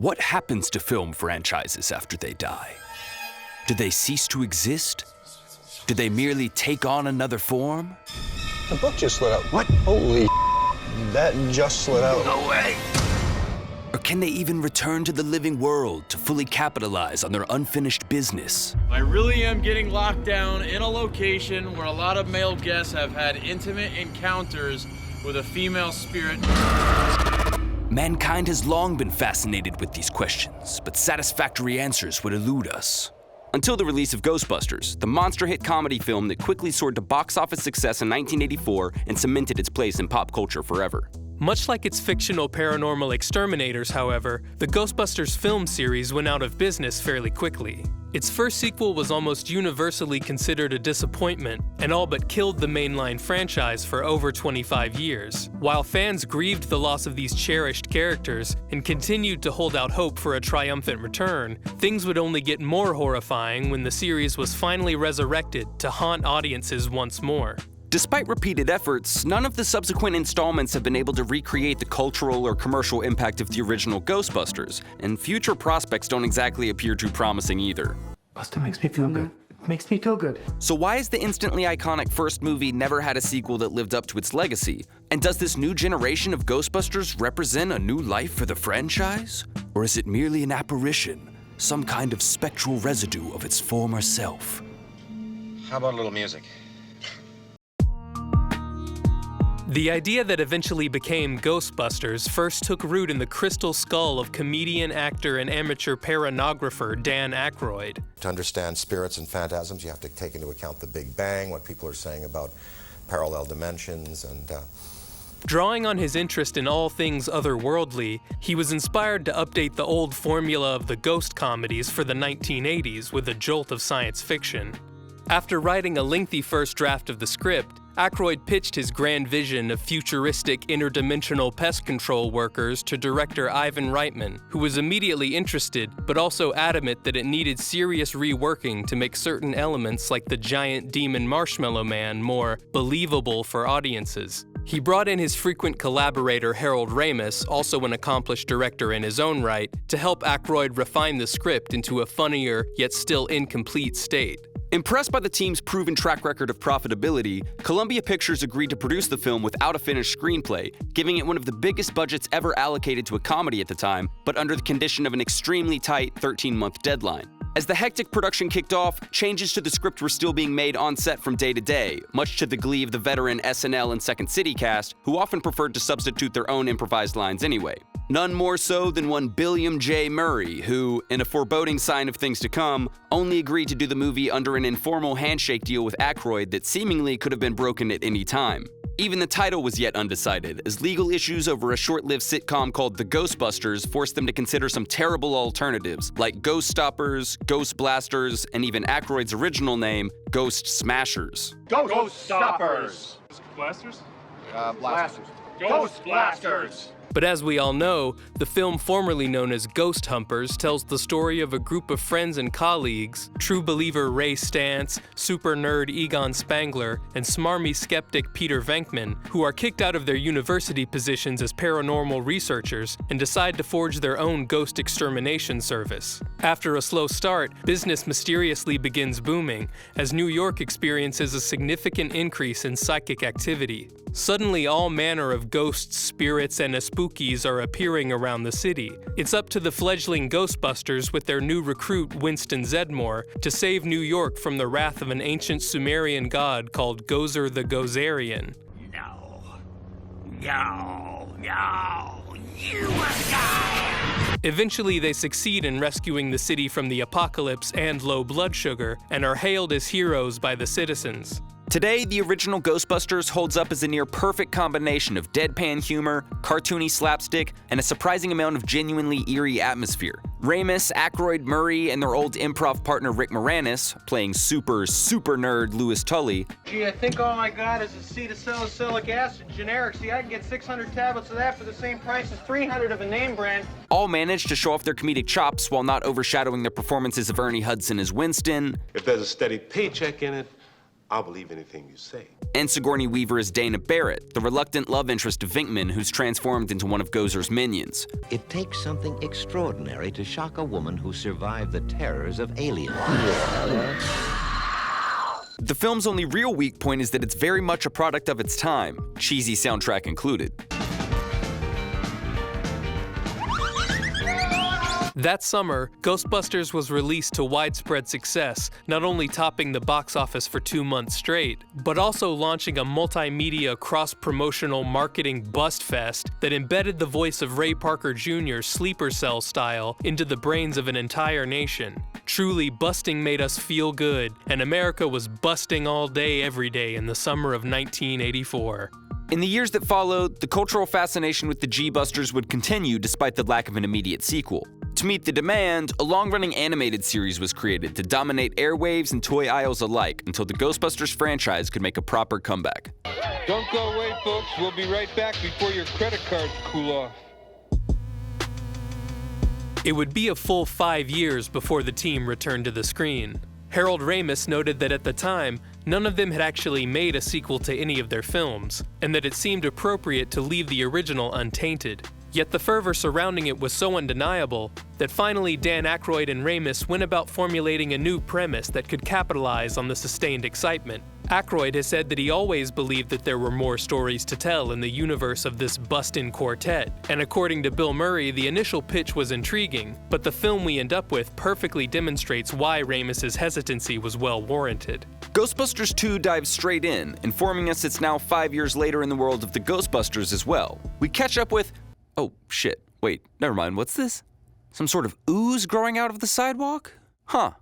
What happens to film franchises after they die? Do they cease to exist? Do they merely take on another form? The book just slid out. What? Holy that just slid out. No way! Or can they even return to the living world to fully capitalize on their unfinished business? I really am getting locked down in a location where a lot of male guests have had intimate encounters with a female spirit. Mankind has long been fascinated with these questions, but satisfactory answers would elude us. Until the release of Ghostbusters, the monster hit comedy film that quickly soared to box office success in 1984 and cemented its place in pop culture forever. Much like its fictional paranormal exterminators, however, the Ghostbusters film series went out of business fairly quickly. Its first sequel was almost universally considered a disappointment and all but killed the mainline franchise for over 25 years. While fans grieved the loss of these cherished characters and continued to hold out hope for a triumphant return, things would only get more horrifying when the series was finally resurrected to haunt audiences once more. Despite repeated efforts, none of the subsequent installments have been able to recreate the cultural or commercial impact of the original Ghostbusters, and future prospects don't exactly appear too promising either. Buster makes me feel good. Makes me feel good. So why has the instantly iconic first movie never had a sequel that lived up to its legacy? And does this new generation of Ghostbusters represent a new life for the franchise? Or is it merely an apparition, some kind of spectral residue of its former self? How about a little music? The idea that eventually became Ghostbusters first took root in the crystal skull of comedian, actor, and amateur paranographer Dan Aykroyd. To understand spirits and phantasms, you have to take into account the Big Bang, what people are saying about parallel dimensions, and Drawing on his interest in all things otherworldly, he was inspired to update the old formula of the ghost comedies for the 1980s with a jolt of science fiction. After writing a lengthy first draft of the script, Aykroyd pitched his grand vision of futuristic interdimensional pest control workers to director Ivan Reitman, who was immediately interested, but also adamant that it needed serious reworking to make certain elements like the giant demon Marshmallow Man more believable for audiences. He brought in his frequent collaborator Harold Ramis, also an accomplished director in his own right, to help Aykroyd refine the script into a funnier, yet still incomplete state. Impressed by the team's proven track record of profitability, Columbia Pictures agreed to produce the film without a finished screenplay, giving it one of the biggest budgets ever allocated to a comedy at the time, but under the condition of an extremely tight 13-month deadline. As the hectic production kicked off, changes to the script were still being made on set from day to day, much to the glee of the veteran SNL and Second City cast, who often preferred to substitute their own improvised lines anyway. None more so than one Billiam J. Murray, who, in a foreboding sign of things to come, only agreed to do the movie under an informal handshake deal with Aykroyd that seemingly could have been broken at any time. Even the title was yet undecided, as legal issues over a short-lived sitcom called The Ghostbusters forced them to consider some terrible alternatives, like Ghost Stoppers, Ghost Blasters, and even Aykroyd's original name, Ghost Smashers. Ghost Stoppers! Blasters? Blasters. Ghost Blasters! But as we all know, the film formerly known as Ghost Humpers tells the story of a group of friends and colleagues, true believer Ray Stantz, super nerd Egon Spangler, and smarmy skeptic Peter Venkman, who are kicked out of their university positions as paranormal researchers and decide to forge their own ghost extermination service. After a slow start, business mysteriously begins booming, as New York experiences a significant increase in psychic activity. Suddenly, all manner of ghosts, spirits, and spookies are appearing around the city. It's up to the fledgling Ghostbusters with their new recruit Winston Zeddemore to save New York from the wrath of an ancient Sumerian god called Gozer the Gozerian. No, you must die! Eventually, they succeed in rescuing the city from the apocalypse and low blood sugar, and are hailed as heroes by the citizens. Today, the original Ghostbusters holds up as a near-perfect combination of deadpan humor, cartoony slapstick, and a surprising amount of genuinely eerie atmosphere. Ramis, Aykroyd, Murray, and their old improv partner Rick Moranis, playing super nerd Louis Tully. Gee, I think all I got is acetylsalicylic acid generic. See, I can get 600 tablets of that for the same price as 300 of a name brand. All managed to show off their comedic chops while not overshadowing the performances of Ernie Hudson as Winston, If there's a steady paycheck in it, I'll believe anything you say. And Sigourney Weaver is Dana Barrett, the reluctant love interest of Venkman who's transformed into one of Gozer's minions. It takes something extraordinary to shock a woman who survived the terrors of aliens. The film's only real weak point is that it's very much a product of its time, cheesy soundtrack included. That summer, Ghostbusters was released to widespread success, not only topping the box office for 2 months straight, but also launching a multimedia cross-promotional marketing bust fest that embedded the voice of Ray Parker Jr. sleeper cell style into the brains of an entire nation. Truly, busting made us feel good, and America was busting all day every day in the summer of 1984. In the years that followed, the cultural fascination with the G-Busters would continue despite the lack of an immediate sequel. To meet the demand, a long-running animated series was created to dominate airwaves and toy aisles alike until the Ghostbusters franchise could make a proper comeback. Don't go away, folks. We'll be right back before your credit cards cool off. It would be a full 5 years before the team returned to the screen. Harold Ramis noted that at the time, none of them had actually made a sequel to any of their films, and that it seemed appropriate to leave the original untainted. Yet the fervor surrounding it was so undeniable that finally Dan Aykroyd and Ramis went about formulating a new premise that could capitalize on the sustained excitement. Aykroyd has said that he always believed that there were more stories to tell in the universe of this bustin' quartet, and according to Bill Murray, the initial pitch was intriguing, but the film we end up with perfectly demonstrates why Ramis's hesitancy was well warranted. Ghostbusters 2 dives straight in, informing us it's now 5 years later in the world of the Ghostbusters as well. We catch up with oh, shit. Wait, never mind. What's this? Some sort of ooze growing out of the sidewalk? Huh.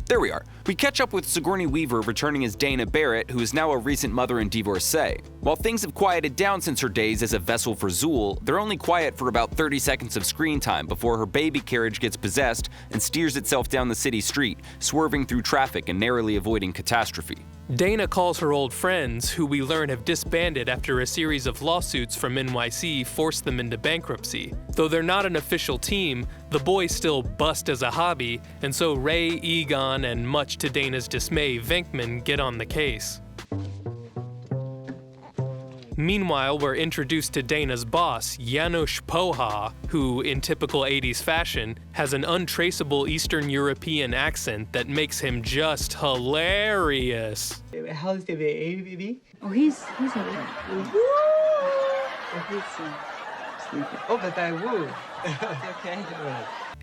There we are. We catch up with Sigourney Weaver returning as Dana Barrett, who is now a recent mother and divorcee. While things have quieted down since her days as a vessel for Zool, they're only quiet for about 30 seconds of screen time before her baby carriage gets possessed and steers itself down the city street, swerving through traffic and narrowly avoiding catastrophe. Dana calls her old friends, who we learn have disbanded after a series of lawsuits from NYC forced them into bankruptcy. Though they're not an official team, the boys still bust as a hobby, and so Ray, Egon, and much to Dana's dismay, Venkman get on the case. Meanwhile, we're introduced to Dana's boss, Janusz Poha, who, in typical 80s fashion, has an untraceable Eastern European accent that makes him just hilarious. How's the baby? Oh, he's alright. He's sleeping. Oh, but I will. Okay.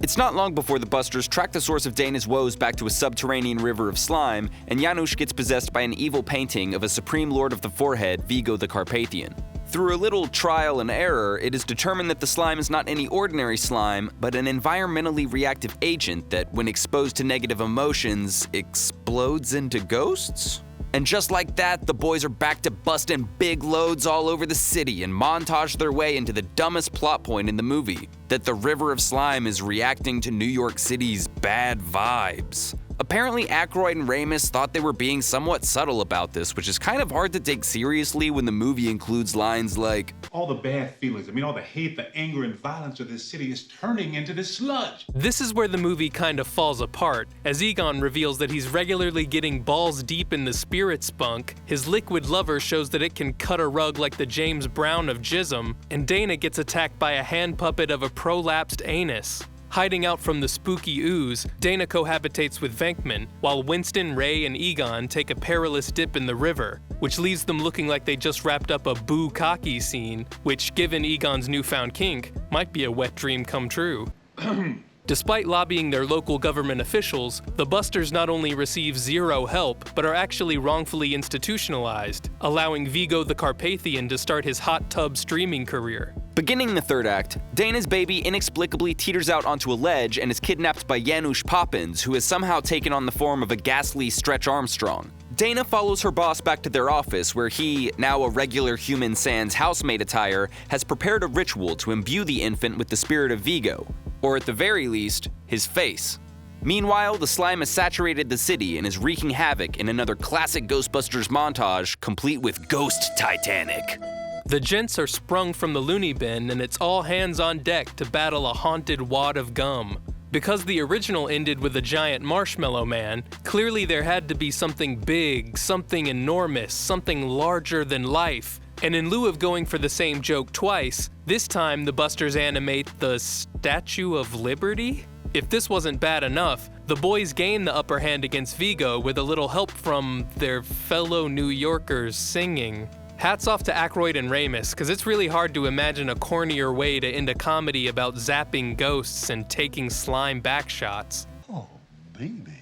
It's not long before the Busters track the source of Dana's woes back to a subterranean river of slime, and Janusz gets possessed by an evil painting of a supreme lord of the forehead, Vigo the Carpathian. Through a little trial and error, it is determined that the slime is not any ordinary slime, but an environmentally reactive agent that, when exposed to negative emotions, explodes into ghosts? And just like that, the boys are back to busting big loads all over the city and montage their way into the dumbest plot point in the movie, that the river of slime is reacting to New York City's bad vibes. Apparently, Aykroyd and Ramis thought they were being somewhat subtle about this, which is kind of hard to take seriously when the movie includes lines like, all the bad feelings, all the hate, the anger, and violence of this city is turning into this sludge. This is where the movie kind of falls apart, as Egon reveals that he's regularly getting balls deep in the spirit spunk, his liquid lover shows that it can cut a rug like the James Brown of Jism, and Dana gets attacked by a hand puppet of a prolapsed anus. Hiding out from the spooky ooze, Dana cohabitates with Venkman, while Winston, Ray, and Egon take a perilous dip in the river, which leaves them looking like they just wrapped up a bukkake scene, which, given Egon's newfound kink, might be a wet dream come true. Despite lobbying their local government officials, the Busters not only receive zero help, but are actually wrongfully institutionalized, allowing Vigo the Carpathian to start his hot tub streaming career. Beginning the third act, Dana's baby inexplicably teeters out onto a ledge and is kidnapped by Janusz Poppins, who has somehow taken on the form of a ghastly Stretch Armstrong. Dana follows her boss back to their office, where he, now a regular human sans housemaid attire, has prepared a ritual to imbue the infant with the spirit of Vigo, or at the very least, his face. Meanwhile, the slime has saturated the city and is wreaking havoc in another classic Ghostbusters montage, complete with Ghost Titanic. The gents are sprung from the loony bin, and it's all hands on deck to battle a haunted wad of gum. Because the original ended with a giant marshmallow man, clearly there had to be something big, something enormous, something larger than life. And in lieu of going for the same joke twice, this time the Busters animate the Statue of Liberty? If this wasn't bad enough, the boys gain the upper hand against Vigo with a little help from their fellow New Yorkers singing. Hats off to Aykroyd and Ramis, because it's really hard to imagine a cornier way to end a comedy about zapping ghosts and taking slime backshots. Oh, baby.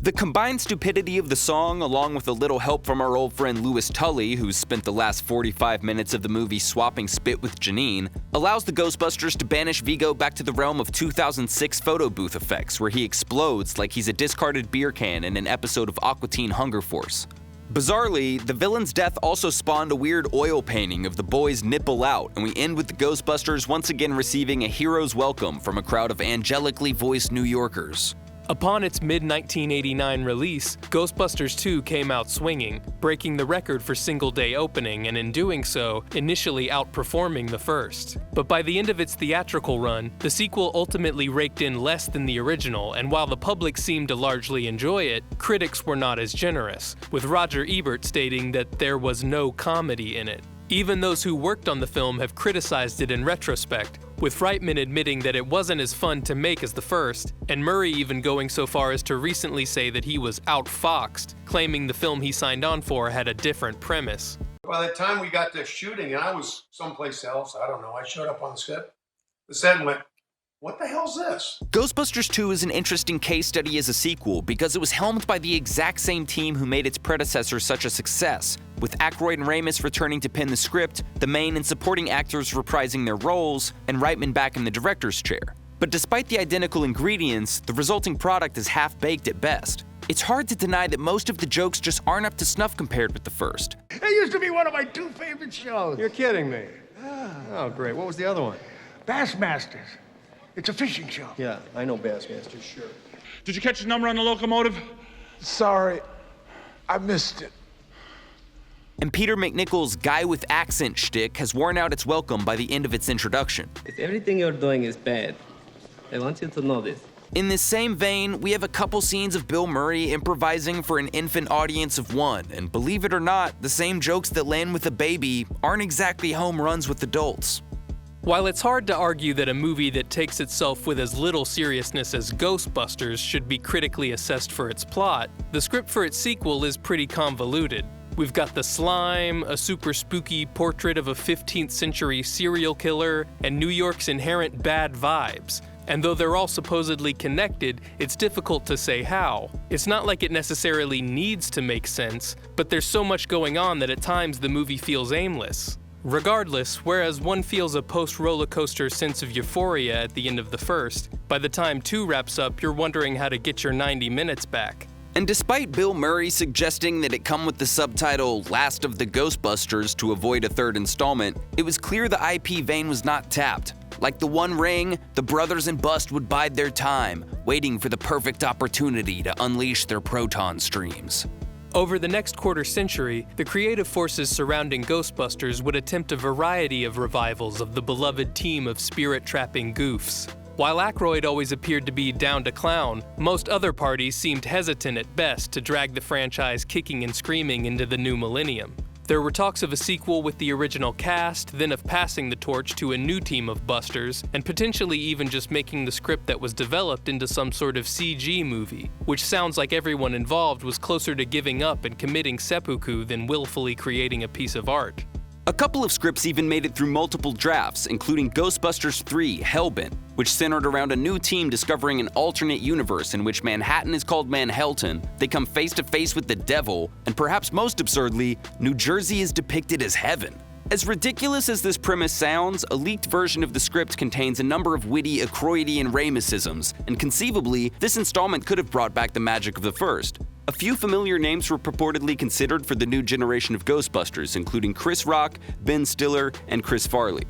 The combined stupidity of the song, along with a little help from our old friend Louis Tully, who's spent the last 45 minutes of the movie swapping spit with Janine, allows the Ghostbusters to banish Vigo back to the realm of 2006 photo booth effects, where he explodes like he's a discarded beer can in an episode of Aqua Teen Hunger Force. Bizarrely, the villain's death also spawned a weird oil painting of the boys' nipple out, and we end with the Ghostbusters once again receiving a hero's welcome from a crowd of angelically voiced New Yorkers. Upon its mid-1989 release, Ghostbusters 2 came out swinging, breaking the record for single-day opening, and in doing so, initially outperforming the first. But by the end of its theatrical run, the sequel ultimately raked in less than the original, and while the public seemed to largely enjoy it, critics were not as generous, with Roger Ebert stating that there was no comedy in it. Even those who worked on the film have criticized it in retrospect, with Reitman admitting that it wasn't as fun to make as the first, and Murray even going so far as to recently say that he was outfoxed, claiming the film he signed on for had a different premise. By the time we got to shooting, and I was someplace else, I don't know, I showed up on the set and went, what the hell's this? Ghostbusters 2 is an interesting case study as a sequel because it was helmed by the exact same team who made its predecessor such a success, with Aykroyd and Ramis returning to pen the script, the main and supporting actors reprising their roles, and Reitman back in the director's chair. But despite the identical ingredients, the resulting product is half-baked at best. It's hard to deny that most of the jokes just aren't up to snuff compared with the first. It used to be one of my two favorite shows. You're kidding me. Oh, great. What was the other one? Bassmasters. It's a fishing show. Yeah, I know Bassmasters, sure. Did you catch the number on the locomotive? Sorry, I missed it. And Peter McNichol's guy with accent shtick has worn out its welcome by the end of its introduction. If everything you're doing is bad, I want you to know this. In this same vein, we have a couple scenes of Bill Murray improvising for an infant audience of one, and believe it or not, the same jokes that land with a baby aren't exactly home runs with adults. While it's hard to argue that a movie that takes itself with as little seriousness as Ghostbusters should be critically assessed for its plot, the script for its sequel is pretty convoluted. We've got the slime, a super spooky portrait of a 15th century serial killer, and New York's inherent bad vibes. And though they're all supposedly connected, it's difficult to say how. It's not like it necessarily needs to make sense, but there's so much going on that at times the movie feels aimless. Regardless, whereas one feels a post-rollercoaster sense of euphoria at the end of the first, by the time 2 wraps up, you're wondering how to get your 90 minutes back. And despite Bill Murray suggesting that it come with the subtitle Last of the Ghostbusters to avoid a third installment, it was clear the IP vein was not tapped. Like the One Ring, the brothers in Bust would bide their time, waiting for the perfect opportunity to unleash their proton streams. Over the next quarter century, the creative forces surrounding Ghostbusters would attempt a variety of revivals of the beloved team of spirit-trapping goofs. While Aykroyd always appeared to be down to clown, most other parties seemed hesitant at best to drag the franchise kicking and screaming into the new millennium. There were talks of a sequel with the original cast, then of passing the torch to a new team of Busters, and potentially even just making the script that was developed into some sort of CG movie, which sounds like everyone involved was closer to giving up and committing seppuku than willfully creating a piece of art. A couple of scripts even made it through multiple drafts, including Ghostbusters 3: Hellbent, which centered around a new team discovering an alternate universe in which Manhattan is called Manhattan, they come face to face with the devil, and perhaps most absurdly, New Jersey is depicted as heaven. As ridiculous as this premise sounds, a leaked version of the script contains a number of witty Aykroydian Ramis-isms, and conceivably, this installment could have brought back the magic of the first. A few familiar names were purportedly considered for the new generation of Ghostbusters, including Chris Rock, Ben Stiller, and Chris Farley.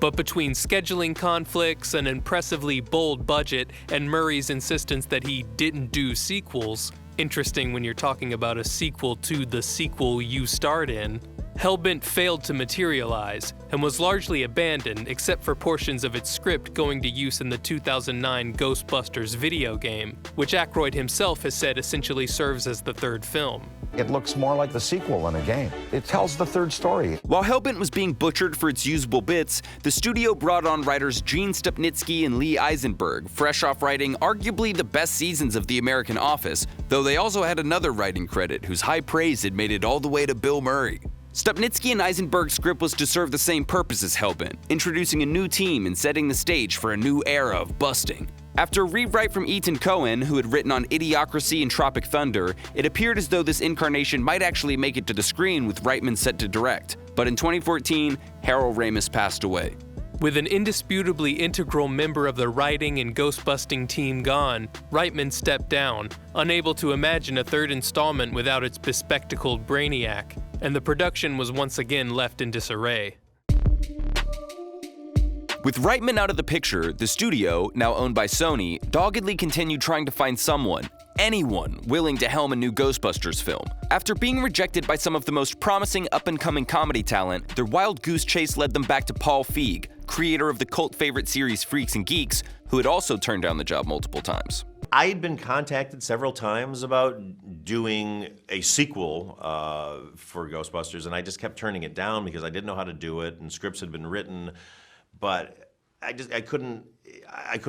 But between scheduling conflicts, an impressively bold budget, and Murray's insistence that he didn't do sequels, Interesting when you're talking about a sequel to the sequel you starred in. Hellbent failed to materialize and was largely abandoned except for portions of its script going to use in the 2009 Ghostbusters video game, which Aykroyd himself has said essentially serves as the third film. It looks more like the sequel than a game. It tells the third story. While Hellbent was being butchered for its usable bits, the studio brought on writers Gene Stupnitsky and Lee Eisenberg, fresh off writing arguably the best seasons of The American Office, though they also had another writing credit whose high praise had made it all the way to Bill Murray. Stupnitsky and Eisenberg's script was to serve the same purpose as Hellbent, introducing a new team and setting the stage for a new era of busting. After a rewrite from Ethan Cohen, who had written on Idiocracy and Tropic Thunder, it appeared as though this incarnation might actually make it to the screen with Reitman set to direct. But in 2014, Harold Ramis passed away. With an indisputably integral member of the writing and ghostbusting team gone, Reitman stepped down, unable to imagine a third installment without its bespectacled brainiac, and the production was once again left in disarray. With Reitman out of the picture, the studio, now owned by Sony, doggedly continued trying to find someone, anyone, willing to helm a new Ghostbusters film. After being rejected by some of the most promising up-and-coming comedy talent, their wild goose chase led them back to Paul Feig, creator of the cult favorite series Freaks and Geeks, who had also turned down the job multiple times. I had been contacted several times about doing a sequel for Ghostbusters, and I just kept turning it down because I didn't know how to do it, and scripts had been written, but I couldn't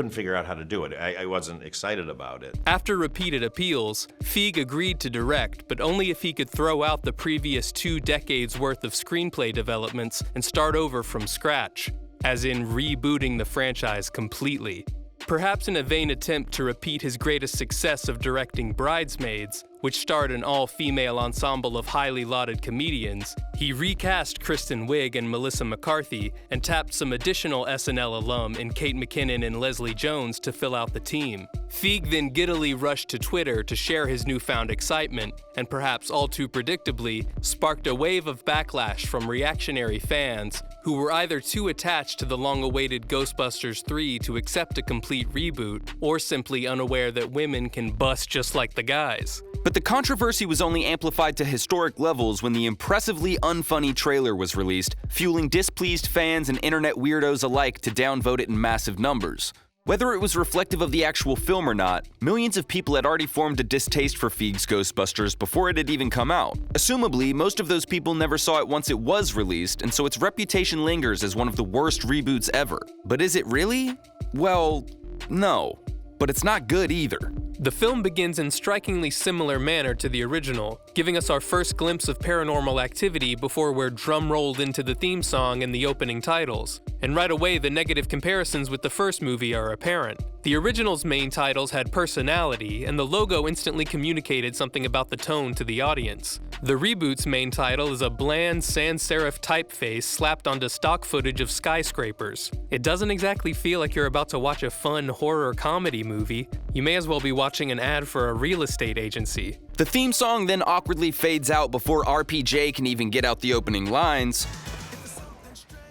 figure out how to do it. I wasn't excited about it. After repeated appeals, Feig agreed to direct, but only if he could throw out the previous 2 decades worth of screenplay developments and start over from scratch, as in rebooting the franchise completely. Perhaps in a vain attempt to repeat his greatest success of directing Bridesmaids, which starred an all-female ensemble of highly lauded comedians, he recast Kristen Wiig and Melissa McCarthy and tapped some additional SNL alum in Kate McKinnon and Leslie Jones to fill out the team. Feig then giddily rushed to Twitter to share his newfound excitement, and perhaps all too predictably, sparked a wave of backlash from reactionary fans who were either too attached to the long-awaited Ghostbusters 3 to accept a complete reboot, or simply unaware that women can bust just like the guys. But the controversy was only amplified to historic levels when the impressively unfunny trailer was released, fueling displeased fans and internet weirdos alike to downvote it in massive numbers. Whether it was reflective of the actual film or not, millions of people had already formed a distaste for Feig's Ghostbusters before it had even come out. Assumably, most of those people never saw it once it was released, and so its reputation lingers as one of the worst reboots ever. But is it really? Well, no. But it's not good either. The film begins in strikingly similar manner to the original, giving us our first glimpse of paranormal activity before we're drum-rolled into the theme song and the opening titles. And right away, the negative comparisons with the first movie are apparent. The original's main titles had personality, and the logo instantly communicated something about the tone to the audience. The reboot's main title is a bland sans-serif typeface slapped onto stock footage of skyscrapers. It doesn't exactly feel like you're about to watch a fun horror comedy movie. You may as well be watching an ad for a real estate agency. The theme song then awkwardly fades out before RPJ can even get out the opening lines.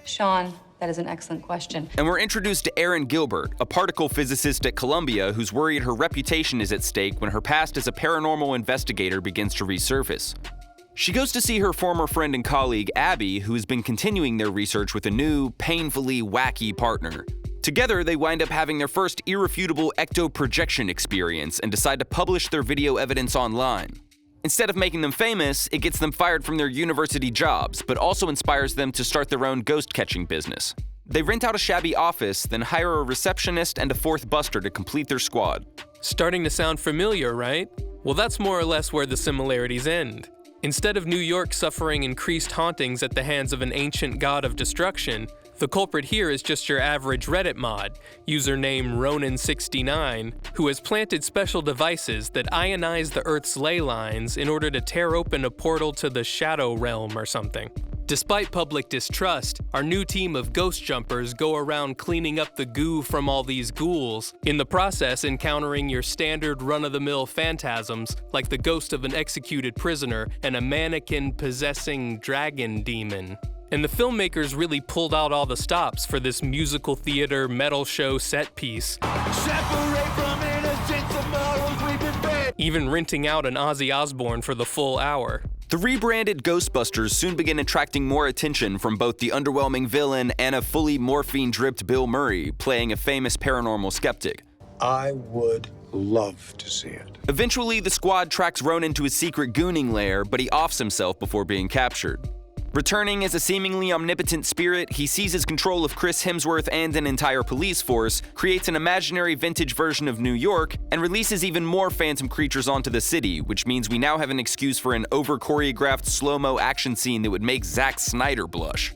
Sean, that is an excellent question. And we're introduced to Erin Gilbert, a particle physicist at Columbia who's worried her reputation is at stake when her past as a paranormal investigator begins to resurface. She goes to see her former friend and colleague, Abby, who has been continuing their research with a new, painfully wacky partner. Together, they wind up having their first irrefutable ectoprojection experience and decide to publish their video evidence online. Instead of making them famous, it gets them fired from their university jobs, but also inspires them to start their own ghost-catching business. They rent out a shabby office, then hire a receptionist and a fourth buster to complete their squad. Starting to sound familiar, right? Well, that's more or less where the similarities end. Instead of New York suffering increased hauntings at the hands of an ancient god of destruction, the culprit here is just your average Reddit mod, username Ronin69, who has planted special devices that ionize the Earth's ley lines in order to tear open a portal to the Shadow Realm or something. Despite public distrust, our new team of ghost jumpers go around cleaning up the goo from all these ghouls, in the process encountering your standard run-of-the-mill phantasms like the ghost of an executed prisoner and a mannequin-possessing dragon demon. And the filmmakers really pulled out all the stops for this musical theater metal show set piece. even renting out an Ozzy Osbourne for the full hour. The rebranded Ghostbusters soon began attracting more attention from both the underwhelming villain and a fully morphine-dripped Bill Murray, playing a famous paranormal skeptic. I would love to see it. Eventually, the squad tracks Ronan to his secret gooning lair, but he offs himself before being captured. Returning as a seemingly omnipotent spirit, he seizes control of Chris Hemsworth and an entire police force, creates an imaginary vintage version of New York, and releases even more phantom creatures onto the city, which means we now have an excuse for an over-choreographed slow-mo action scene that would make Zack Snyder blush.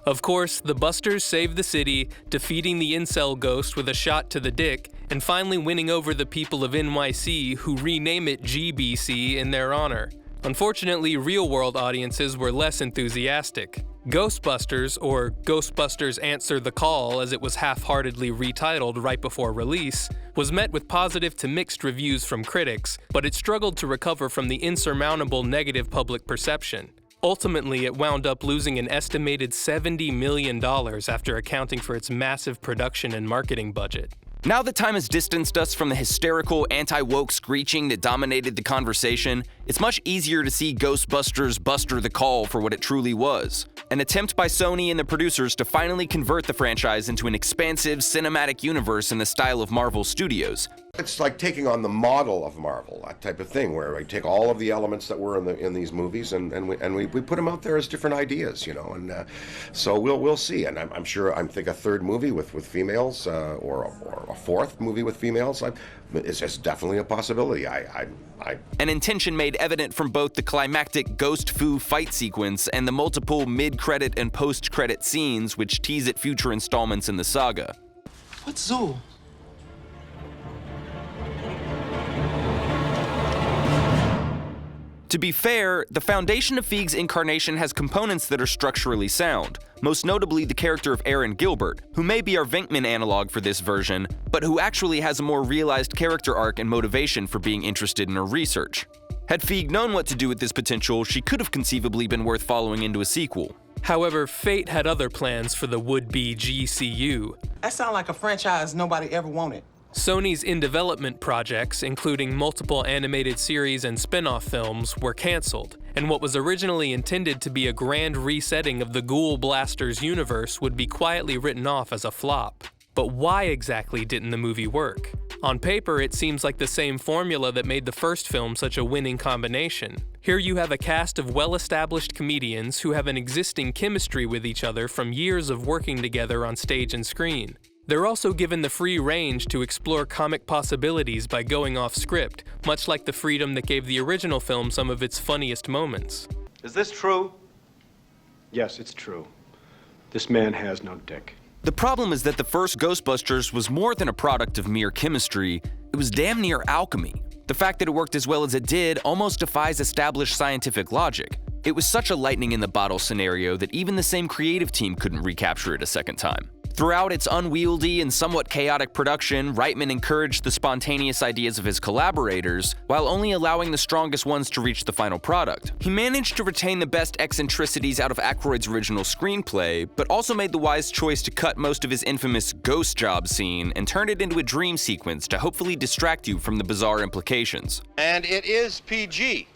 Of course, the Busters save the city, defeating the incel ghost with a shot to the dick, and finally winning over the people of NYC, who rename it GBC in their honor. Unfortunately, real-world audiences were less enthusiastic. Ghostbusters, or Ghostbusters Answer the Call as it was half-heartedly retitled right before release, was met with positive to mixed reviews from critics, but it struggled to recover from the insurmountable negative public perception. Ultimately, it wound up losing an estimated $70 million after accounting for its massive production and marketing budget. Now that time has distanced us from the hysterical, anti-woke screeching that dominated the conversation, it's much easier to see Ghostbusters Buster the Call for what it truly was. An attempt by Sony and the producers to finally convert the franchise into an expansive cinematic universe in the style of Marvel Studios. It's like taking on the model of Marvel, that type of thing, where we take all of the elements that were in these movies and we put them out there as different ideas, you know. And so we'll see. And I'm sure, I think a third movie with females or a fourth movie with females, it's definitely a possibility. An intention made evident from both the climactic ghost foo fight sequence and the multiple mid-credit and post-credit scenes which tease at future installments in the saga. What's Zool? To be fair, the foundation of Feig's incarnation has components that are structurally sound, most notably the character of Aaron Gilbert, who may be our Venkman analog for this version, but who actually has a more realized character arc and motivation for being interested in her research. Had Feig known what to do with this potential, she could have conceivably been worth following into a sequel. However, fate had other plans for the would-be GCU. That sounds like a franchise nobody ever wanted. Sony's in-development projects, including multiple animated series and spin-off films, were canceled, and what was originally intended to be a grand resetting of the Ghoul Blasters universe would be quietly written off as a flop. But why exactly didn't the movie work? On paper, it seems like the same formula that made the first film such a winning combination. Here you have a cast of well-established comedians who have an existing chemistry with each other from years of working together on stage and screen. They're also given the free range to explore comic possibilities by going off script, much like the freedom that gave the original film some of its funniest moments. Is this true? Yes, it's true. This man has no dick. The problem is that the first Ghostbusters was more than a product of mere chemistry, it was damn near alchemy. The fact that it worked as well as it did almost defies established scientific logic. It was such a lightning-in-the-bottle scenario that even the same creative team couldn't recapture it a second time. Throughout its unwieldy and somewhat chaotic production, Reitman encouraged the spontaneous ideas of his collaborators, while only allowing the strongest ones to reach the final product. He managed to retain the best eccentricities out of Aykroyd's original screenplay, but also made the wise choice to cut most of his infamous ghost job scene and turn it into a dream sequence to hopefully distract you from the bizarre implications. And it is PG.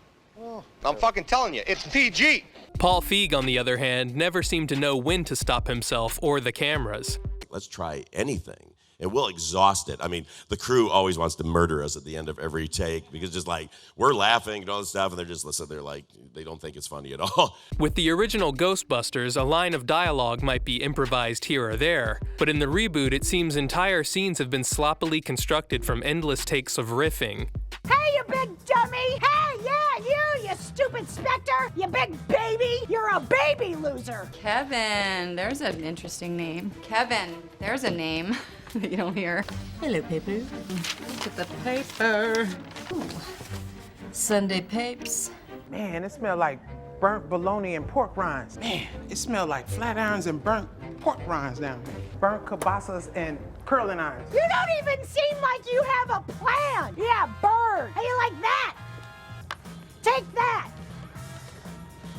I'm fucking telling you, it's PG. Paul Feig, on the other hand, never seemed to know when to stop himself or the cameras. Let's try anything, and we'll exhaust it. I mean, the crew always wants to murder us at the end of every take because just like, we're laughing and all this stuff, and they're just listening, they're like, they don't think it's funny at all. With the original Ghostbusters, a line of dialogue might be improvised here or there, but in the reboot, it seems entire scenes have been sloppily constructed from endless takes of riffing. Hey, you big dummy! Hey, yeah, you stupid specter! You big baby! You're a baby loser! Kevin, there's an interesting name. Kevin, there's a name that you don't hear. Hello, paper. Look at the paper. Ooh. Sunday papes. Man, it smells like burnt bologna and pork rinds. Man, it smells like flat irons and burnt pork rinds down there. Burnt kibasas and curling irons. You don't even seem like you have a plan! Yeah, bird! How you like that? Take that!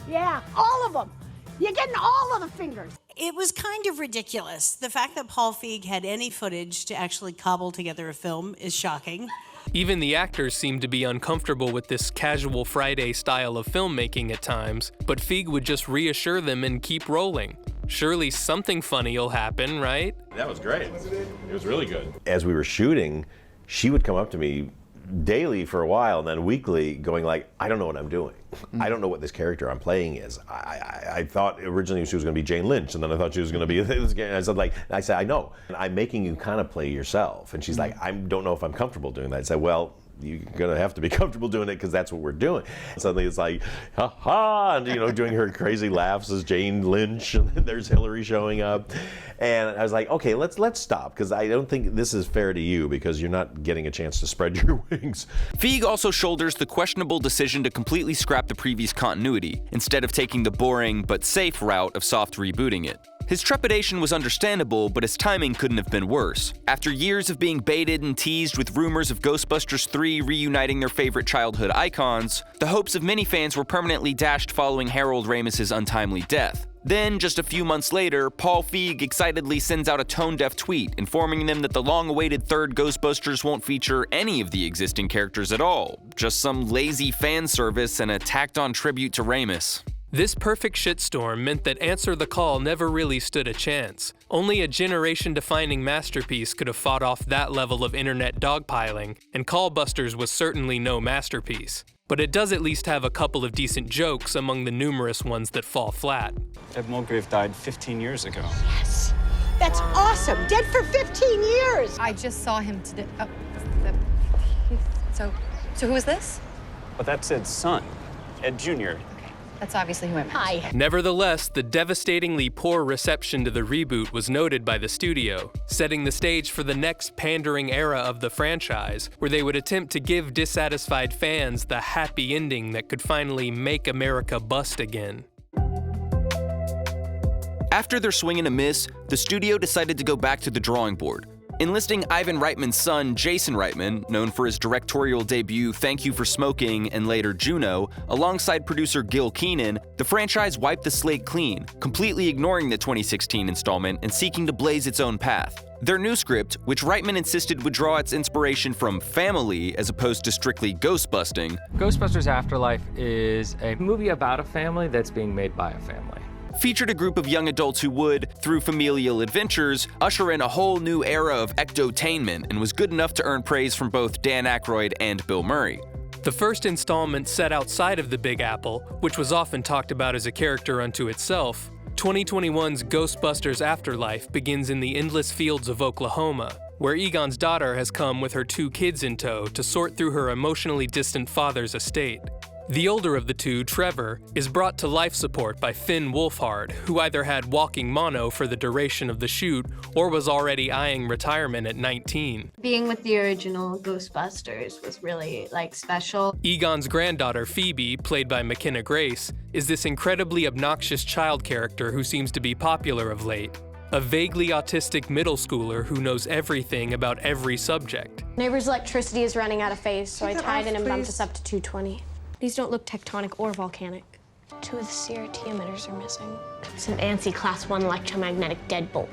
Yeah, all of them. You're getting all of the fingers. It was kind of ridiculous. The fact that Paul Feig had any footage to actually cobble together a film is shocking. Even the actors seemed to be uncomfortable with this casual Friday style of filmmaking at times, but Feig would just reassure them and keep rolling. Surely something funny will happen, right? That was great. It was really good. As we were shooting, she would come up to me daily for a while and then weekly going like, I don't know what I'm doing. I don't know what this character I'm playing is. I thought originally she was going to be Jane Lynch, and then I thought she was going to be this. And I said, I know. And I'm making you kind of play yourself. And she's like, I don't know if I'm comfortable doing that. I said, well, you're going to have to be comfortable doing it because that's what we're doing. Suddenly it's like, ha ha, and doing her crazy laughs as Jane Lynch, and then there's Hillary showing up. And I was like, okay, let's stop, because I don't think this is fair to you because you're not getting a chance to spread your wings. Feig also shoulders the questionable decision to completely scrap the previous continuity, instead of taking the boring but safe route of soft rebooting it. His trepidation was understandable, but his timing couldn't have been worse. After years of being baited and teased with rumors of Ghostbusters 3 reuniting their favorite childhood icons, the hopes of many fans were permanently dashed following Harold Ramis's untimely death. Then, just a few months later, Paul Feig excitedly sends out a tone-deaf tweet informing them that the long-awaited third Ghostbusters won't feature any of the existing characters at all, just some lazy fan service and a tacked-on tribute to Ramis. This perfect shitstorm meant that Answer the Call never really stood a chance. Only a generation-defining masterpiece could have fought off that level of internet dogpiling, and Callbusters was certainly no masterpiece. But it does at least have a couple of decent jokes among the numerous ones that fall flat. Ed Mulgrave died 15 years ago. Yes. That's awesome. Dead for 15 years. I just saw him today. Oh, so who is this? But that's Ed's son, Ed Jr. That's obviously who I meant. Hi. Nevertheless, the devastatingly poor reception to the reboot was noted by the studio, setting the stage for the next pandering era of the franchise, where they would attempt to give dissatisfied fans the happy ending that could finally make America bust again. After their swing and a miss, the studio decided to go back to the drawing board. Enlisting Ivan Reitman's son, Jason Reitman, known for his directorial debut Thank You for Smoking and later Juno, alongside producer Gil Keenan, the franchise wiped the slate clean, completely ignoring the 2016 installment and seeking to blaze its own path. Their new script, which Reitman insisted would draw its inspiration from family as opposed to strictly ghost-busting, Ghostbusters Afterlife is a movie about a family that's being made by a family. featured a group of young adults who would, through familial adventures, usher in a whole new era of ectotainment and was good enough to earn praise from both Dan Aykroyd and Bill Murray. The first installment set outside of the Big Apple, which was often talked about as a character unto itself, 2021's Ghostbusters Afterlife begins in the endless fields of Oklahoma, where Egon's daughter has come with her 2 kids in tow to sort through her emotionally distant father's estate. The older of the two, Trevor, is brought to life support by Finn Wolfhard, who either had walking mono for the duration of the shoot or was already eyeing retirement at 19. Being with the original Ghostbusters was really, special. Egon's granddaughter, Phoebe, played by McKenna Grace, is this incredibly obnoxious child character who seems to be popular of late. A vaguely autistic middle schooler who knows everything about every subject. Neighbor's electricity is running out of phase, so I tied in and bumped us up to 220. These don't look tectonic or volcanic. 2 of the CRT emitters are missing. It's an ANSI Class 1 electromagnetic deadbolt.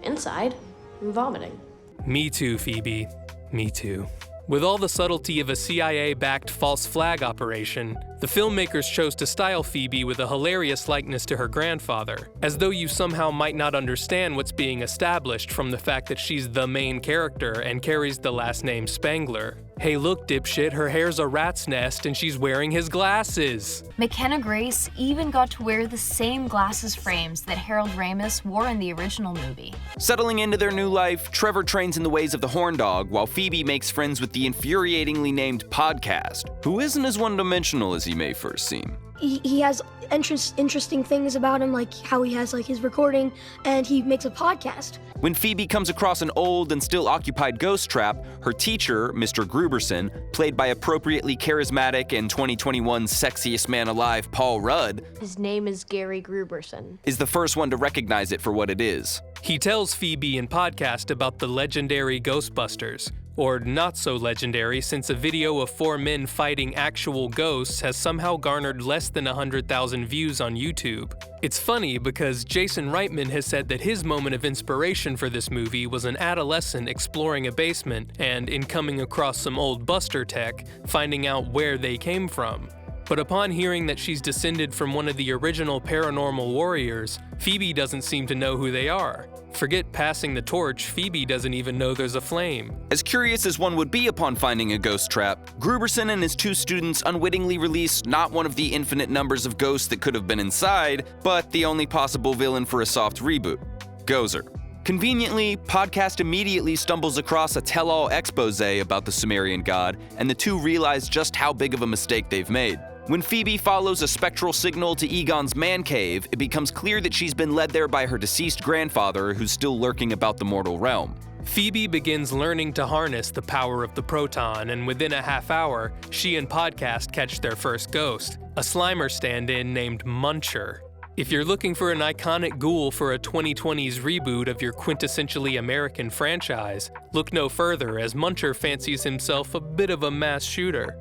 Inside, I'm vomiting. Me too, Phoebe. Me too. With all the subtlety of a CIA-backed false flag operation, the filmmakers chose to style Phoebe with a hilarious likeness to her grandfather, as though you somehow might not understand what's being established from the fact that she's the main character and carries the last name Spangler. Hey look, dipshit, her hair's a rat's nest and she's wearing his glasses. McKenna Grace even got to wear the same glasses frames that Harold Ramis wore in the original movie. Settling into their new life, Trevor trains in the ways of the horn dog, while Phoebe makes friends with the infuriatingly named Podcast, who isn't as one-dimensional as he may first seem. He has interesting things about him, like how he has his recording, and he makes a podcast. When Phoebe comes across an old and still occupied ghost trap, her teacher, Mr. Gruberson, played by appropriately charismatic and 2021's sexiest man alive, Paul Rudd, His name is Gary Gruberson. is the first one to recognize it for what it is. He tells Phoebe in Podcast about the legendary Ghostbusters, or not so legendary since a video of 4 men fighting actual ghosts has somehow garnered less than 100,000 views on YouTube. It's funny because Jason Reitman has said that his moment of inspiration for this movie was an adolescent exploring a basement and, in coming across some old Buster tech, finding out where they came from. But upon hearing that she's descended from one of the original paranormal warriors, Phoebe doesn't seem to know who they are. Forget passing the torch, Phoebe doesn't even know there's a flame. As curious as one would be upon finding a ghost trap, Gruberson and his 2 students unwittingly release not one of the infinite numbers of ghosts that could have been inside, but the only possible villain for a soft reboot, Gozer. Conveniently, Podcast immediately stumbles across a tell-all expose about the Sumerian god, and the 2 realize just how big of a mistake they've made. When Phoebe follows a spectral signal to Egon's man cave, it becomes clear that she's been led there by her deceased grandfather, who's still lurking about the mortal realm. Phoebe begins learning to harness the power of the proton, and within a half hour, she and Podcast catch their first ghost, a Slimer stand-in named Muncher. If you're looking for an iconic ghoul for a 2020s reboot of your quintessentially American franchise, look no further as Muncher fancies himself a bit of a mass shooter.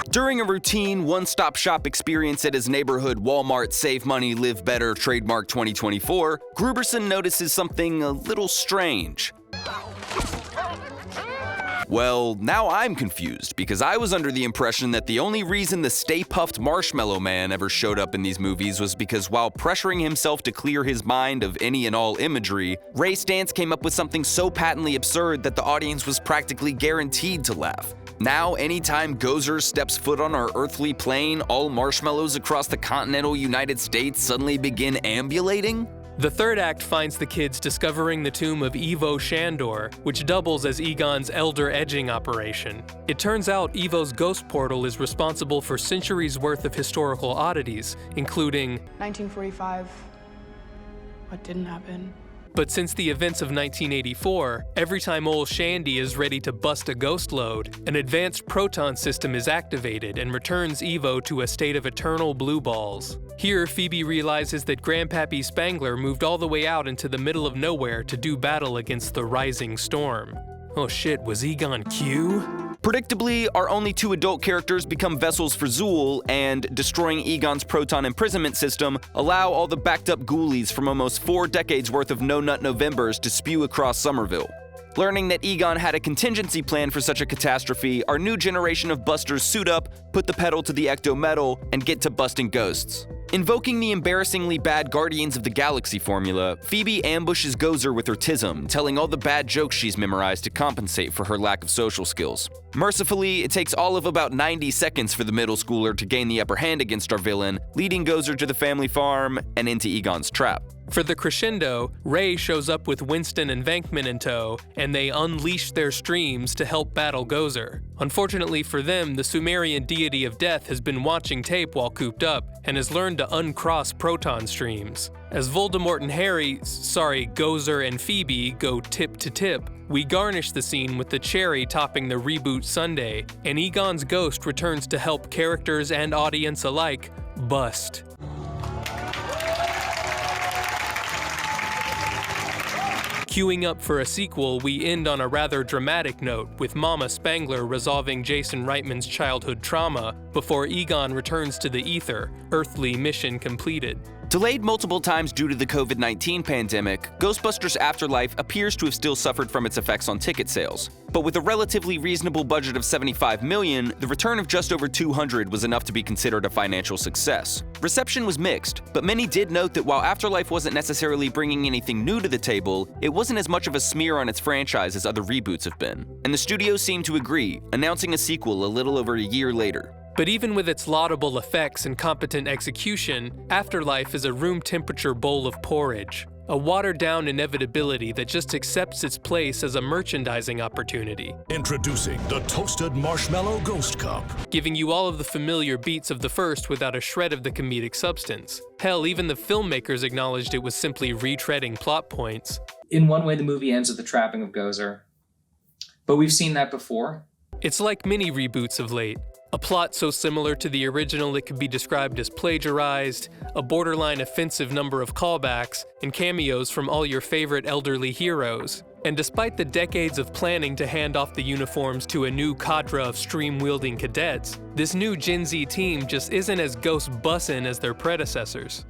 During a routine one-stop shop experience at his neighborhood Walmart Save Money, Live Better trademark 2024, Gruberson notices something a little strange. Well, now I'm confused, because I was under the impression that the only reason the Stay Puft Marshmallow Man ever showed up in these movies was because while pressuring himself to clear his mind of any and all imagery, Ray Stantz came up with something so patently absurd that the audience was practically guaranteed to laugh. Now, anytime Gozer steps foot on our earthly plane, all marshmallows across the continental United States suddenly begin ambulating? The third act finds the kids discovering the tomb of Evo Shandor, which doubles as Egon's elder edging operation. It turns out Evo's ghost portal is responsible for centuries' worth of historical oddities, including 1945. What didn't happen? But since the events of 1984, every time old Shandy is ready to bust a ghost load, an advanced proton system is activated and returns Evo to a state of eternal blue balls. Here, Phoebe realizes that Grandpappy Spangler moved all the way out into the middle of nowhere to do battle against the rising storm. Oh shit, was Egon Q? Predictably, our only 2 adult characters become vessels for Zool, and destroying Egon's proton imprisonment system allow all the backed-up ghoulies from almost 4 decades worth of No-Nut Novembers to spew across Somerville. Learning that Egon had a contingency plan for such a catastrophe, our new generation of busters suit up, put the pedal to the ecto-metal, and get to busting ghosts. Invoking the embarrassingly bad Guardians of the Galaxy formula, Phoebe ambushes Gozer with her tism, telling all the bad jokes she's memorized to compensate for her lack of social skills. Mercifully, it takes all of about 90 seconds for the middle schooler to gain the upper hand against our villain, leading Gozer to the family farm and into Egon's trap. For the crescendo, Ray shows up with Winston and Venkman in tow, and they unleash their streams to help battle Gozer. Unfortunately for them, the Sumerian deity of death has been watching tape while cooped up, and has learned to uncross proton streams. As Voldemort and Gozer and Phoebe go tip to tip, we garnish the scene with the cherry topping the reboot sundae, and Egon's ghost returns to help characters and audience alike bust. Queuing up for a sequel, we end on a rather dramatic note, with Mama Spangler resolving Jason Reitman's childhood trauma before Egon returns to the ether, earthly mission completed. Delayed multiple times due to the COVID-19 pandemic, Ghostbusters Afterlife appears to have still suffered from its effects on ticket sales. But with a relatively reasonable budget of $75 million, the return of just over $200 was enough to be considered a financial success. Reception was mixed, but many did note that while Afterlife wasn't necessarily bringing anything new to the table, it wasn't as much of a smear on its franchise as other reboots have been. And the studio seemed to agree, announcing a sequel a little over a year later. But even with its laudable effects and competent execution, Afterlife is a room-temperature bowl of porridge, a watered-down inevitability that just accepts its place as a merchandising opportunity. Introducing the Toasted Marshmallow Ghost Cup. Giving you all of the familiar beats of the first without a shred of the comedic substance. Hell, even the filmmakers acknowledged it was simply retreading plot points. In one way, the movie ends with the trapping of Gozer, but we've seen that before. It's like many reboots of late. A plot so similar to the original it could be described as plagiarized, a borderline offensive number of callbacks, and cameos from all your favorite elderly heroes. And despite the decades of planning to hand off the uniforms to a new cadre of stream-wielding cadets, this new Gen Z team just isn't as ghost-bussin' as their predecessors.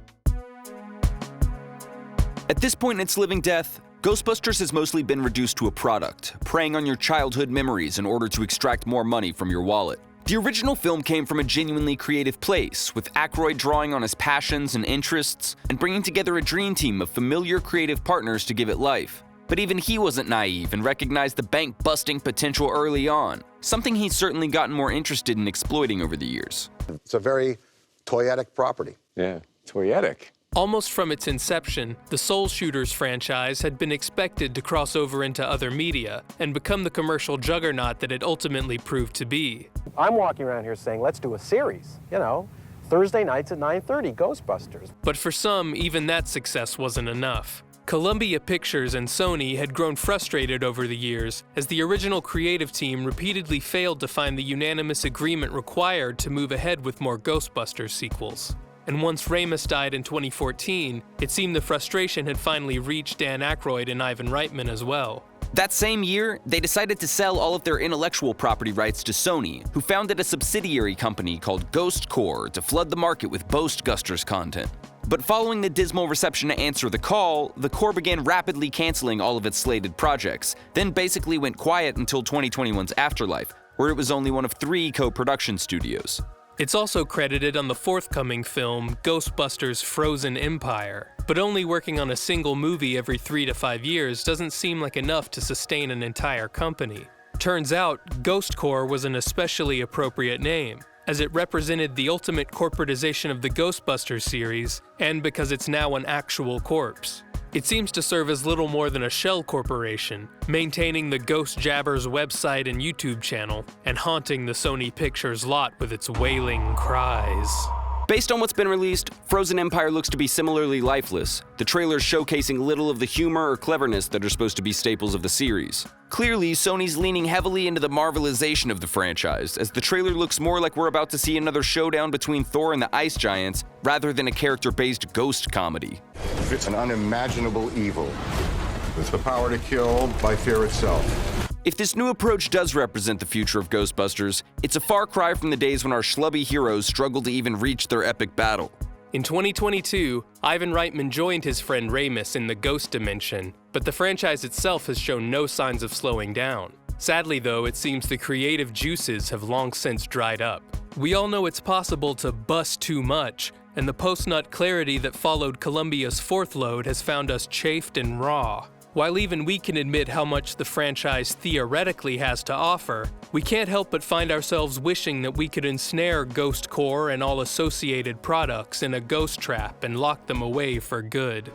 At this point in its living death, Ghostbusters has mostly been reduced to a product, preying on your childhood memories in order to extract more money from your wallet. The original film came from a genuinely creative place, with Aykroyd drawing on his passions and interests and bringing together a dream team of familiar creative partners to give it life. But even he wasn't naive and recognized the bank-busting potential early on, something he's certainly gotten more interested in exploiting over the years. It's a very toyetic property. Yeah, toyetic. Almost from its inception, the Soul Shooters franchise had been expected to cross over into other media and become the commercial juggernaut that it ultimately proved to be. I'm walking around here saying, let's do a series, you know, Thursday nights at 9:30, Ghostbusters. But for some, even that success wasn't enough. Columbia Pictures and Sony had grown frustrated over the years as the original creative team repeatedly failed to find the unanimous agreement required to move ahead with more Ghostbusters sequels. And once Ramis died in 2014, it seemed the frustration had finally reached Dan Aykroyd and Ivan Reitman as well. That same year, they decided to sell all of their intellectual property rights to Sony, who founded a subsidiary company called Ghost Corps to flood the market with Ghostbusters content. But following the dismal reception to Answer the Call, the Corps began rapidly canceling all of its slated projects, then basically went quiet until 2021's Afterlife, where it was only one of 3 co-production studios. It's also credited on the forthcoming film Ghostbusters Frozen Empire, but only working on a single movie every 3 to 5 years doesn't seem like enough to sustain an entire company. Turns out, Ghost Corps was an especially appropriate name, as it represented the ultimate corporatization of the Ghostbusters series, and because it's now an actual corpse. It seems to serve as little more than a shell corporation, maintaining the Ghost Jabbers website and YouTube channel, and haunting the Sony Pictures lot with its wailing cries. Based on what's been released, Frozen Empire looks to be similarly lifeless, the trailers showcasing little of the humor or cleverness that are supposed to be staples of the series. Clearly, Sony's leaning heavily into the Marvelization of the franchise, as the trailer looks more like we're about to see another showdown between Thor and the Ice Giants, rather than a character-based ghost comedy. It's an unimaginable evil, with the power to kill by fear itself. If this new approach does represent the future of Ghostbusters, it's a far cry from the days when our schlubby heroes struggled to even reach their epic battle. In 2022, Ivan Reitman joined his friend Ramis in the Ghost Dimension, but the franchise itself has shown no signs of slowing down. Sadly though, it seems the creative juices have long since dried up. We all know it's possible to bust too much, and the post-nut clarity that followed Columbia's fourth load has found us chafed and raw. While even we can admit how much the franchise theoretically has to offer, we can't help but find ourselves wishing that we could ensnare Ghost Corps and all associated products in a ghost trap and lock them away for good.